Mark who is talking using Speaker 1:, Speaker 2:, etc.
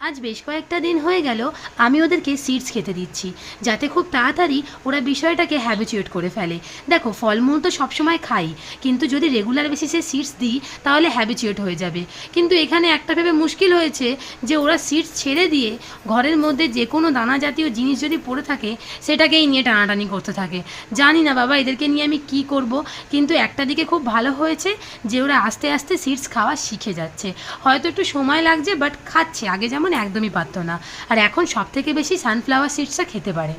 Speaker 1: আজ বেশ কয়েকটা দিন হয়ে গেল আমি ওদেরকে সিডস খেতে দিচ্ছি, যাতে খুব তাড়াতাড়ি ওরা বিষয়টাকে হ্যাবিচুয়েট করে ফেলে। দেখো, ফলমূল তো সবসময় খাই, কিন্তু যদি রেগুলার বেসিসে সিডস দিই তাহলে হ্যাবিচুয়েট হয়ে যাবে। কিন্তু এখানে একটা ভেবে মুশকিল হয়েছে যে ওরা সিডস ছেড়ে দিয়ে ঘরের মধ্যে যে কোনো দানা জাতীয় জিনিস যদি পড়ে থাকে সেটাকেই নিয়ে টানাটানি করতে থাকে। জানি না বাবা, এদেরকে নিয়ে আমি কি করব। কিন্তু একটা দিকে খুব ভালো হয়েছে যে ওরা আস্তে আস্তে সিডস খাওয়া শিখে যাচ্ছে। হয়তো একটু সময় লাগছে, বাট খাচ্ছে। আগে যেমন একদমই পারতো না, আর এখন সব থেকে বেশি সানফ্লাওয়ার সিডসটা খেতে পারে।